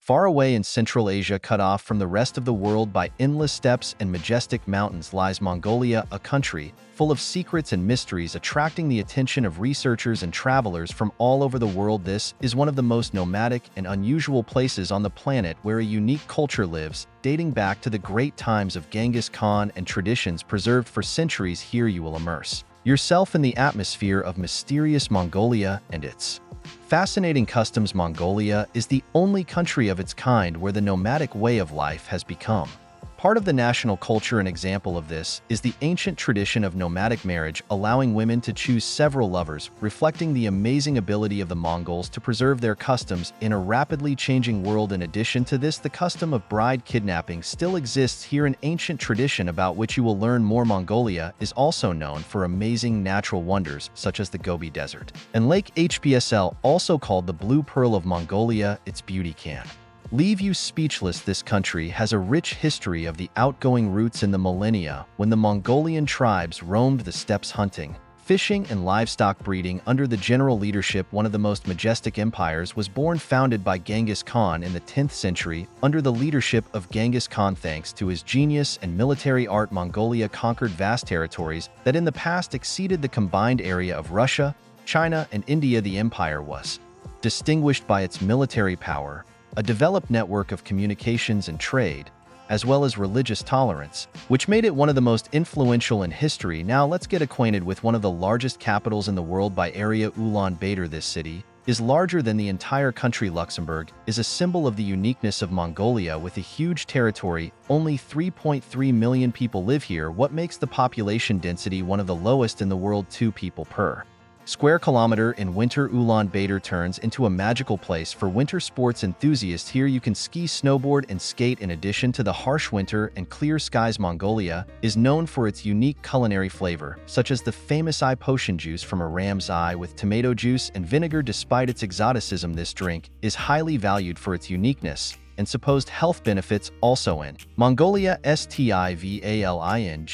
Far away in Central Asia, cut off from the rest of the world by endless steppes and majestic mountains, lies Mongolia, a country full of secrets and mysteries attracting the attention of researchers and travelers from all over the world. This is one of the most nomadic and unusual places on the planet, where a unique culture lives, dating back to the great times of Genghis Khan and traditions preserved for centuries. Here you will immerse yourself in the atmosphere of mysterious Mongolia and its fascinating customs. Mongolia is the only country of its kind where the nomadic way of life has become part of the national culture. An example of this is the ancient tradition of nomadic marriage, allowing women to choose several lovers, reflecting the amazing ability of the Mongols to preserve their customs in a rapidly changing world. In addition to this, the custom of bride kidnapping still exists here, an ancient tradition about which you will learn more. Mongolia is also known for amazing natural wonders such as the Gobi Desert and Lake Hpsl, also called the Blue Pearl of Mongolia. Its beauty can leave you speechless. This country has a rich history of the outgoing roots in the millennia when the Mongolian tribes roamed the steppes, hunting, fishing, and livestock breeding under the general leadership. One of the most majestic empires was born, founded by Genghis Khan in the 10th century under the leadership of Genghis Khan. Thanks to his genius and military art, Mongolia conquered vast territories that in the past exceeded the combined area of Russia, China, and India. The empire was distinguished by its military power, a developed network of communications and trade, as well as religious tolerance, which made it one of the most influential in history. Now let's get acquainted with one of the largest capitals in the world by area, Ulaanbaatar. This city is larger than the entire country. Luxembourg is a symbol of the uniqueness of Mongolia. With a huge territory, only 3.3 million people live here, what makes the population density one of the lowest in the world. 2 people per square kilometer. In winter, Ulaanbaatar turns into a magical place for winter sports enthusiasts. Here you can ski, snowboard, and skate. In addition to the harsh winter and clear skies, Mongolia is known for its unique culinary flavor, such as the famous eye potion juice from a ram's eye with tomato juice and vinegar. Despite its exoticism, this drink is highly valued for its uniqueness and supposed health benefits. Also in Mongolia, StivalingolAN,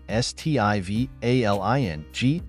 StivalingolANYEARDSON.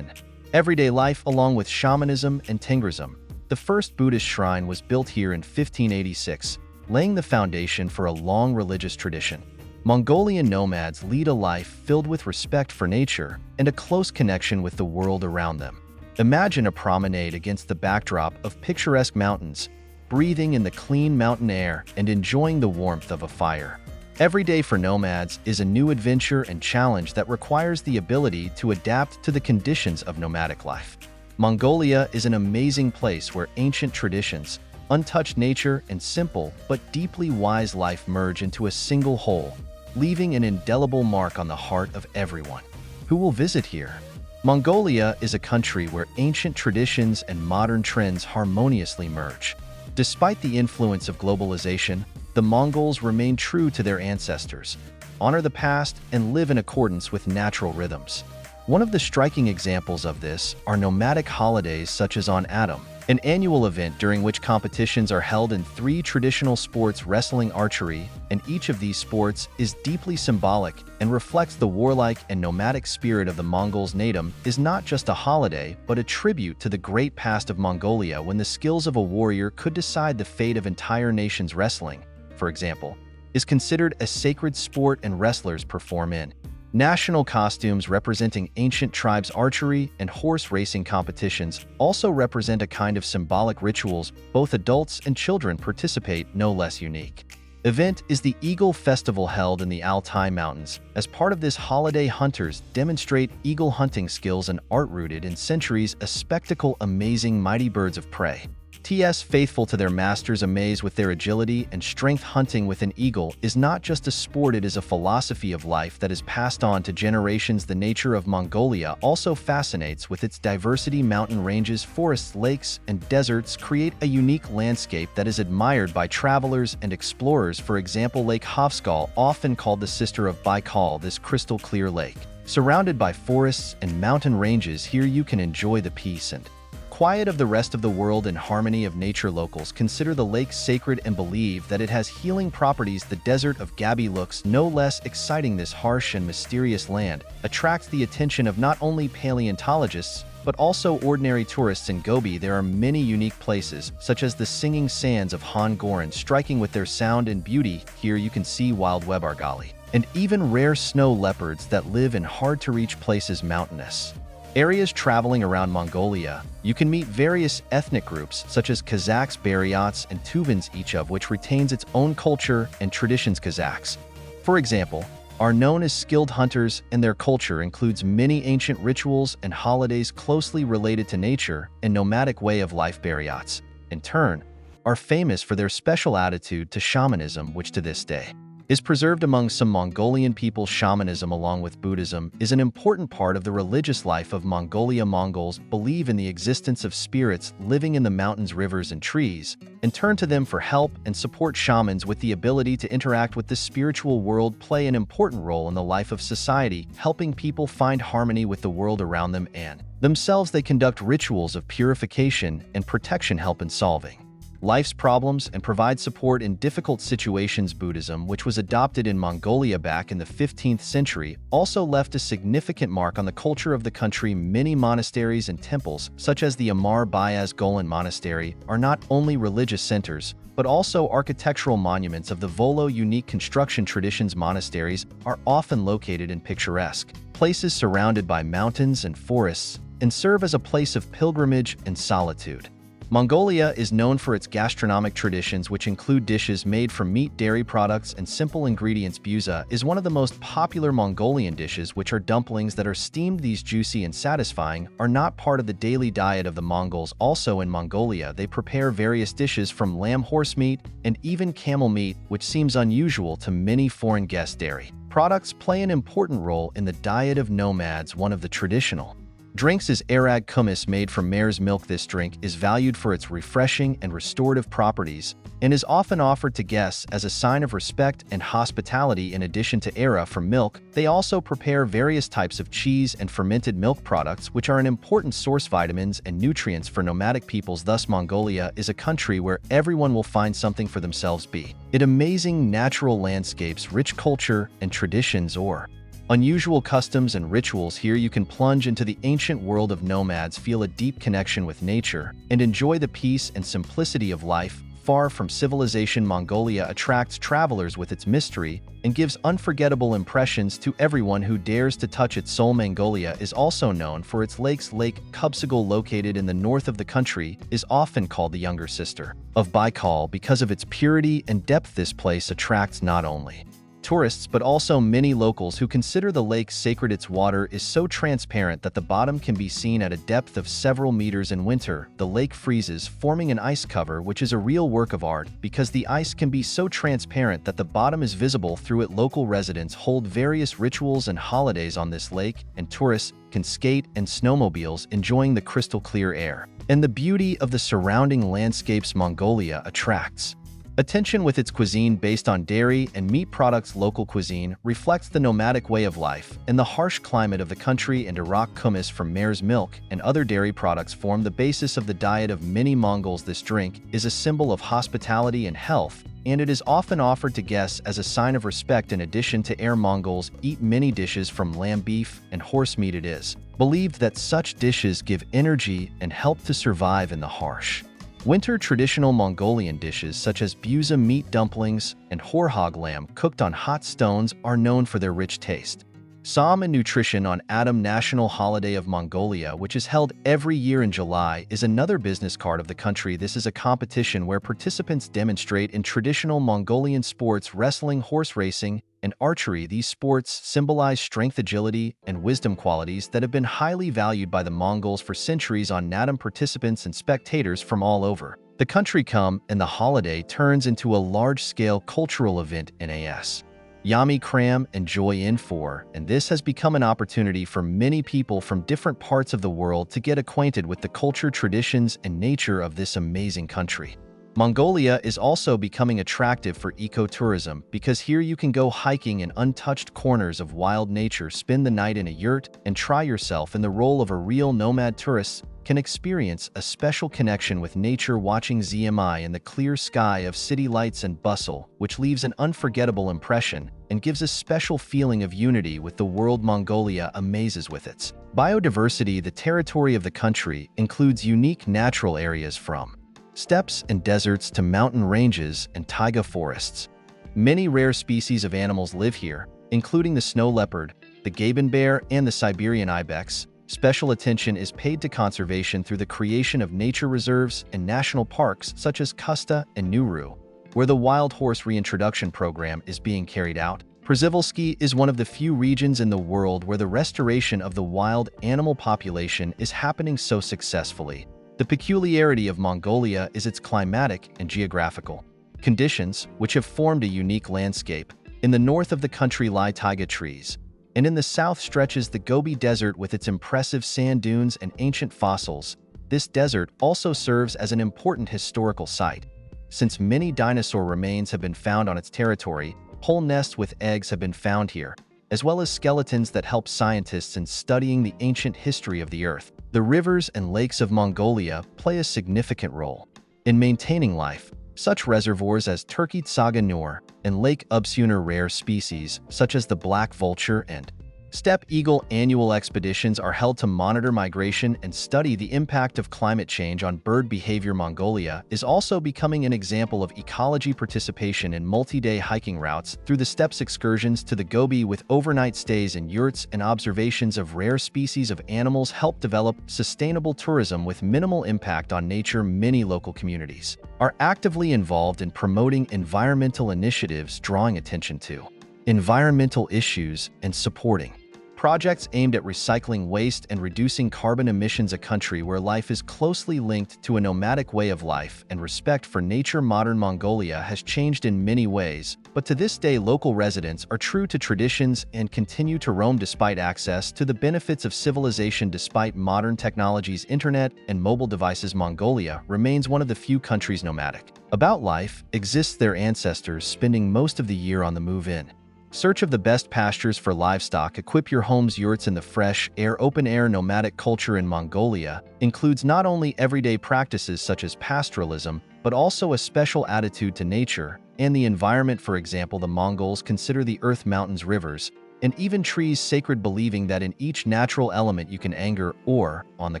Everyday life along with shamanism and Tengrism. The first Buddhist shrine was built here in 1586, laying the foundation for a long religious tradition. Mongolian nomads lead a life filled with respect for nature and a close connection with the world around them. Imagine a promenade against the backdrop of picturesque mountains, breathing in the clean mountain air and enjoying the warmth of a fire. Every day for nomads is a new adventure and challenge that requires the ability to adapt to the conditions of nomadic life. Mongolia is an amazing place where ancient traditions, untouched nature, and simple but deeply wise life merge into a single whole, leaving an indelible mark on the heart of everyone who will visit here. Mongolia is a country where ancient traditions and modern trends harmoniously merge. Despite the influence of globalization, the Mongols remain true to their ancestors, honor the past, and live in accordance with natural rhythms. One of the striking examples of this are nomadic holidays such as On Atom, an annual event during which competitions are held in 3 traditional sports: wrestling, archery, and each of these sports is deeply symbolic and reflects the warlike and nomadic spirit of the Mongols. Naadam is not just a holiday, but a tribute to the great past of Mongolia, when the skills of a warrior could decide the fate of entire nations. Wrestling, for example, is considered a sacred sport, and wrestlers perform in national costumes representing ancient tribes. Archery and horse racing competitions also represent a kind of symbolic rituals. Both adults and children participate. No less unique event is the Eagle Festival, held in the Altai Mountains. As part of this holiday, hunters demonstrate eagle hunting skills and art rooted in centuries, a spectacle amazing mighty birds of prey. Faithful to their masters, amazed with their agility and strength. Hunting with an eagle is not just a sport, it is a philosophy of life that is passed on to generations. The nature of Mongolia also fascinates with its diversity. Mountain ranges, forests, lakes, and deserts create a unique landscape that is admired by travelers and explorers. For example, Lake Hovsgol, often called the sister of Baikal, this crystal clear lake, surrounded by forests and mountain ranges. Here you can enjoy the peace and quiet of the rest of the world and harmony of nature. Locals consider the lake sacred and believe that it has healing properties. The desert of Gobi looks no less exciting. This harsh and mysterious land attracts the attention of not only paleontologists, but also ordinary tourists in Gobi. There are many unique places, such as the singing sands of Han Goran, striking with their sound and beauty. Here you can see wild webargali, and even rare snow leopards that live in hard-to-reach places mountainous. Areas traveling around Mongolia, you can meet various ethnic groups such as Kazakhs, Buryats, and Tuvans, each of which retains its own culture and traditions. Kazakhs, for example, are known as skilled hunters, and their culture includes many ancient rituals and holidays closely related to nature and nomadic way of life. Buryats, in turn, are famous for their special attitude to shamanism, which to this day is preserved among some Mongolian people. Shamanism, along with Buddhism, is an important part of the religious life of Mongolia. Mongols believe in the existence of spirits living in the mountains, rivers, and trees, and turn to them for help and support. Shamans with the ability to interact with the spiritual world play an important role in the life of society, helping people find harmony with the world around them and themselves. They conduct rituals of purification and protection, help in solving life's problems and provide support in difficult situations. Buddhism, which was adopted in Mongolia back in the 15th century, also left a significant mark on the culture of the country. Many monasteries and temples, such as the Amar Bayaz Golan Monastery, are not only religious centers, but also architectural monuments of the Volo unique construction traditions. Monasteries are often located in picturesque places surrounded by mountains and forests, and serve as a place of pilgrimage and solitude. Mongolia is known for its gastronomic traditions, which include dishes made from meat, dairy products, and simple ingredients. Buza is one of the most popular Mongolian dishes, which are dumplings that are steamed. These juicy and satisfying are not part of the daily diet of the Mongols. Also in Mongolia, they prepare various dishes from lamb, horse meat, and even camel meat, which seems unusual to many foreign guests. Dairy products play an important role in the diet of nomads. One of the traditional drinks is Arag Kumis, made from mare's milk. This drink is valued for its refreshing and restorative properties and is often offered to guests as a sign of respect and hospitality. In addition to Ara from milk, they also prepare various types of cheese and fermented milk products, which are an important source of vitamins and nutrients for nomadic peoples. Thus, Mongolia is a country where everyone will find something for themselves, be it amazing natural landscapes, rich culture and traditions, or unusual customs and rituals. Here you can plunge into the ancient world of nomads, feel a deep connection with nature, and enjoy the peace and simplicity of life far from civilization. Mongolia attracts travelers with its mystery and gives unforgettable impressions to everyone who dares to touch its soul. Mongolia is also known for its lakes. Lake Kubsagal, located in the north of the country, is often called the younger sister of Baikal because of its purity and depth. This place attracts not only tourists but also many locals who consider the lake sacred. Its water is so transparent that the bottom can be seen at a depth of several meters. In winter, the lake freezes, forming an ice cover, which is a real work of art because the ice can be so transparent that the bottom is visible through it. Local residents hold various rituals and holidays on this lake, and tourists can skate and snowmobiles, enjoying the crystal clear air and the beauty of the surrounding landscapes. Mongolia attracts attention with its cuisine based on dairy and meat products. Local cuisine reflects the nomadic way of life and the harsh climate of the country, and Arak Kumis from mare's milk and other dairy products form the basis of the diet of many Mongols. This drink is a symbol of hospitality and health, and it is often offered to guests as a sign of respect. In addition to air, Mongols eat many dishes from lamb, beef, and horse meat. It is believed that such dishes give energy and help to survive in the harsh winter. Traditional Mongolian dishes such as buza meat dumplings and horhog lamb cooked on hot stones are known for their rich taste. Som and nutrition on Adam, national holiday of Mongolia, which is held every year in July, is another business card of the country. This is a competition where participants demonstrate in traditional Mongolian sports, wrestling, horse racing, and archery. These sports symbolize strength, agility, and wisdom, qualities that have been highly valued by the Mongols for centuries. On Nadam, participants and spectators from all over the country come, and the holiday turns into a large-scale cultural event. NAS Yami cram and joy in for, and this has become an opportunity for many people from different parts of the world to get acquainted with the culture, traditions, and nature of this amazing country. Mongolia is also becoming attractive for ecotourism because here you can go hiking in untouched corners of wild nature, spend the night in a yurt, and try yourself in the role of a real nomad. Tourists can experience a special connection with nature watching ZMI in the clear sky of city lights and bustle, which leaves an unforgettable impression and gives a special feeling of unity with the world Mongolia amazes with its biodiversity. The territory of the country includes unique natural areas from steppes and deserts to mountain ranges and taiga forests. Many rare species of animals live here, including the snow leopard, the Gaban bear, and the Siberian ibex. Special attention is paid to conservation through the creation of nature reserves and national parks such as Kusta and Nuru, where the wild horse reintroduction program is being carried out. Przywolski is one of the few regions in the world where the restoration of the wild animal population is happening so successfully. The peculiarity of Mongolia is its climatic and geographical conditions, which have formed a unique landscape. In the north of the country lie taiga trees, and in the south stretches the Gobi Desert with its impressive sand dunes and ancient fossils. This desert also serves as an important historical site, since many dinosaur remains have been found on its territory. Whole nests with eggs have been found here, as well as skeletons that help scientists in studying the ancient history of the Earth. The rivers and lakes of Mongolia play a significant role in maintaining life. Such reservoirs as Turkey Saga Nur and Lake Ubsuner rare species such as the black vulture and steppe eagle. Annual expeditions are held to monitor migration and study the impact of climate change on bird behavior. Mongolia is also becoming an example of ecology participation in multi-day hiking routes through the steppes, excursions to the Gobi with overnight stays in yurts, and observations of rare species of animals help develop sustainable tourism with minimal impact on nature. Many local communities are actively involved in promoting environmental initiatives, drawing attention to environmental issues and supporting projects aimed at recycling waste and reducing carbon emissions. A country where life is closely linked to a nomadic way of life and respect for nature. Modern Mongolia has changed in many ways, but to this day local residents are true to traditions and continue to roam despite access to the benefits of civilization. Despite modern technologies, internet, and mobile devices, Mongolia remains one of the few countries nomadic about life exists, their ancestors spending most of the year on the move in search of the best pastures for livestock. Equip your home's yurts in the fresh air. Open-air nomadic culture in Mongolia includes not only everyday practices such as pastoralism, but also a special attitude to nature and the environment. For example, the Mongols consider the earth, mountains, rivers, and even trees sacred, believing that in each natural element you can anger or, on the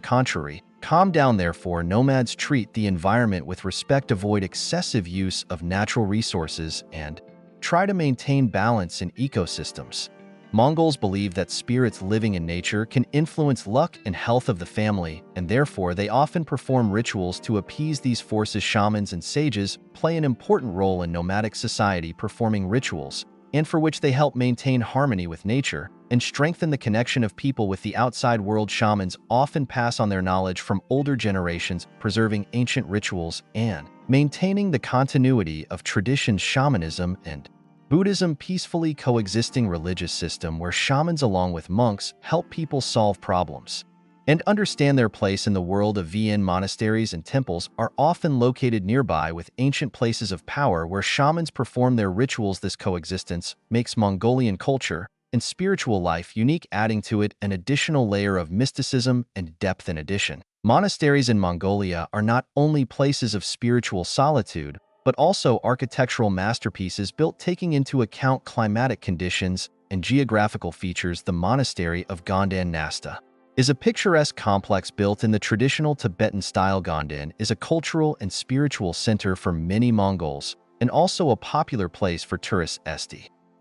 contrary, calm down. Therefore, nomads treat the environment with respect, avoid excessive use of natural resources, and try to maintain balance in ecosystems. Mongols believe that spirits living in nature can influence luck and health of the family, and therefore they often perform rituals to appease these forces. Shamans and sages play an important role in nomadic society, performing rituals, and for which they help maintain harmony with nature and strengthen the connection of people with the outside world. Shamans often pass on their knowledge from older generations, preserving ancient rituals and maintaining the continuity of traditions. Shamanism and Buddhism peacefully coexisting religious system where shamans along with monks help people solve problems and understand their place in the world of VN. Monasteries and temples are often located nearby with ancient places of power where shamans perform their rituals. This coexistence makes Mongolian culture and spiritual life unique, adding to it an additional layer of mysticism and depth. In addition, monasteries in Mongolia are not only places of spiritual solitude, but also architectural masterpieces built taking into account climatic conditions and geographical features. The monastery of Gondan Nasta is a picturesque complex built in the traditional Tibetan style. Gondan is a cultural and spiritual center for many Mongols and also a popular place for tourists.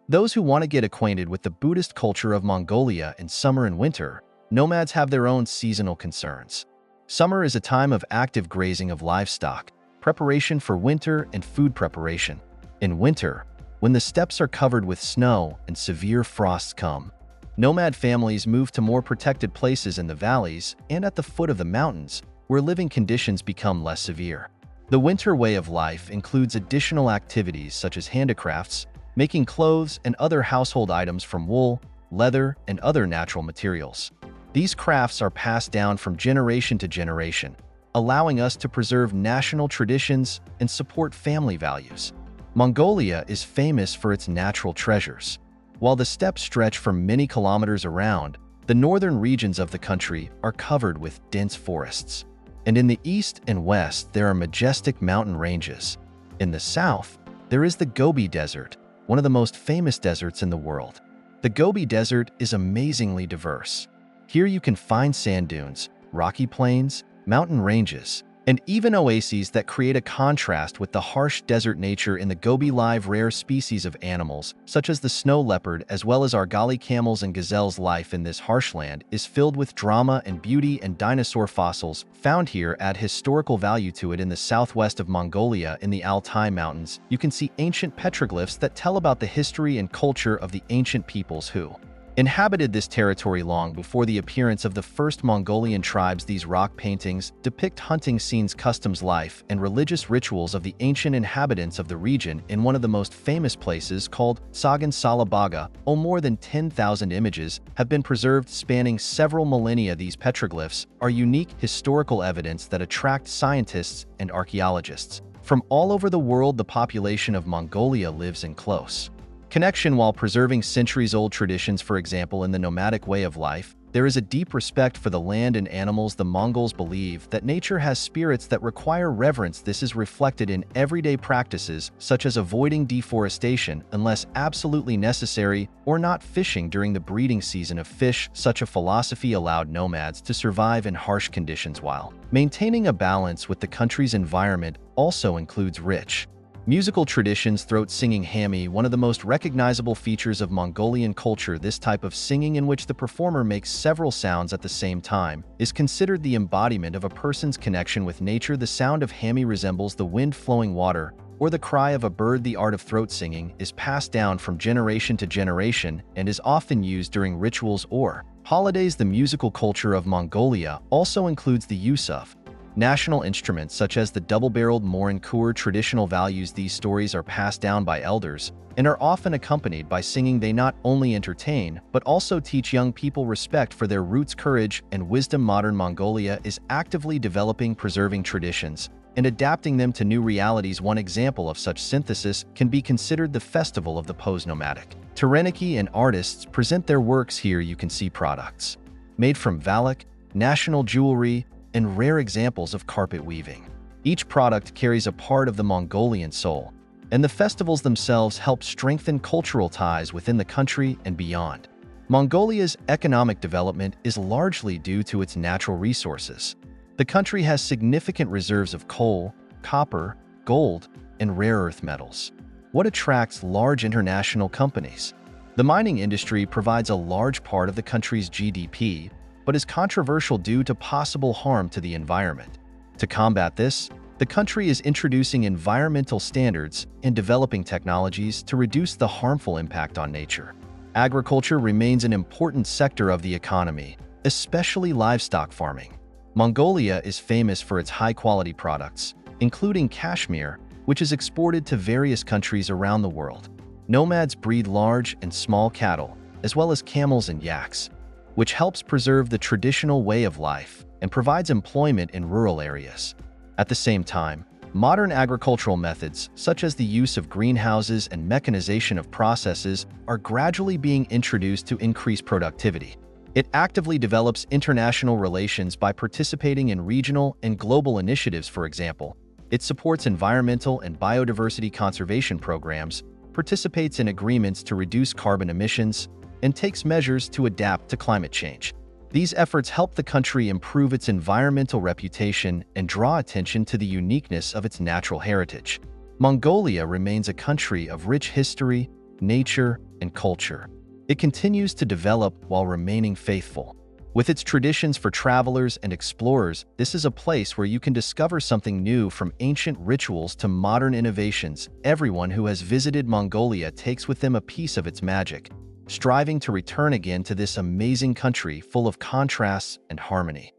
Those who want to get acquainted with the Buddhist culture of Mongolia in summer and winter, nomads have their own seasonal concerns. Summer is a time of active grazing of livestock, preparation for winter, and food preparation. In winter, when the steppes are covered with snow and severe frosts come, nomad families move to more protected places in the valleys and at the foot of the mountains, where living conditions become less severe. The winter way of life includes additional activities such as handicrafts, making clothes and other household items from wool, leather, and other natural materials. These crafts are passed down from generation to generation, allowing us to preserve national traditions and support family values. Mongolia is famous for its natural treasures. While the steppes stretch for many kilometers around, The northern regions of the country are covered with dense forests, and in the east and west there are majestic mountain ranges. In the south, there is the Gobi Desert, one of the most famous deserts in the world. The Gobi Desert is amazingly diverse. Here you can find sand dunes, rocky plains, mountain ranges, and even oases that create a contrast with the harsh desert nature in the Gobi. Live rare species of animals, such as the snow leopard as well as Argali camels and gazelles. Life in this harsh land is filled with drama and beauty, and dinosaur fossils found here add historical value to it. In the southwest of Mongolia, in the Altai Mountains, you can see ancient petroglyphs that tell about the history and culture of the ancient peoples who inhabited this territory long before the appearance of the first Mongolian tribes. These rock paintings depict hunting scenes, customs, life, and religious rituals of the ancient inhabitants of the region in one of the most famous places called Tsagan Salabaga. More than 10,000 images have been preserved spanning several millennia. These petroglyphs are unique historical evidence that attract scientists and archaeologists from all over the world. The population of Mongolia lives in close connection while preserving centuries-old traditions. For example, in the nomadic way of life, there is a deep respect for the land and animals. The Mongols believe that nature has spirits that require reverence. This is reflected in everyday practices such as avoiding deforestation unless absolutely necessary or not fishing during the breeding season of fish. Such a philosophy allowed nomads to survive in harsh conditions while maintaining a balance with the country's environment. Also includes rich musical traditions. Throat singing, hami, one of the most recognizable features of Mongolian culture. This type of singing, in which the performer makes several sounds at the same time, is considered the embodiment of a person's connection with nature. The sound of hami resembles the wind flowing water or the cry of a bird. The art of throat singing is passed down from generation to generation and is often used during rituals or holidays. The musical culture of Mongolia also includes the use of national instruments such as the double-barreled morin kur. Traditional values. These stories are passed down by elders and are often accompanied by singing. They not only entertain, but also teach young people respect for their roots, courage, and wisdom. Modern Mongolia is actively developing, preserving traditions, and adapting them to new realities. One example of such synthesis can be considered the Festival of the Post-Nomadic Taranaki, and artists present their works here. You can see products made from Valak, national jewelry, and rare examples of carpet weaving. Each product carries a part of the Mongolian soul, and the festivals themselves help strengthen cultural ties within the country and beyond. Mongolia's economic development is largely due to its natural resources. The country has significant reserves of coal, copper, gold, and rare earth metals. What attracts large international companies? The mining industry provides a large part of the country's GDP, but is controversial due to possible harm to the environment. To combat this, the country is introducing environmental standards and developing technologies to reduce the harmful impact on nature. Agriculture remains an important sector of the economy, especially livestock farming. Mongolia is famous for its high-quality products, including cashmere, which is exported to various countries around the world. Nomads breed large and small cattle, as well as camels and yaks, which helps preserve the traditional way of life and provides employment in rural areas. At the same time, modern agricultural methods, such as the use of greenhouses and mechanization of processes, are gradually being introduced to increase productivity. It actively develops international relations by participating in regional and global initiatives. For example, it supports environmental and biodiversity conservation programs, participates in agreements to reduce carbon emissions, and takes measures to adapt to climate change. These efforts help the country improve its environmental reputation and draw attention to the uniqueness of its natural heritage. Mongolia remains a country of rich history, nature, and culture. It continues to develop while remaining faithful. With its traditions for travelers and explorers, this is a place where you can discover something new, from ancient rituals to modern innovations. Everyone who has visited Mongolia takes with them a piece of its magic, striving to return again to this amazing country full of contrasts and harmony.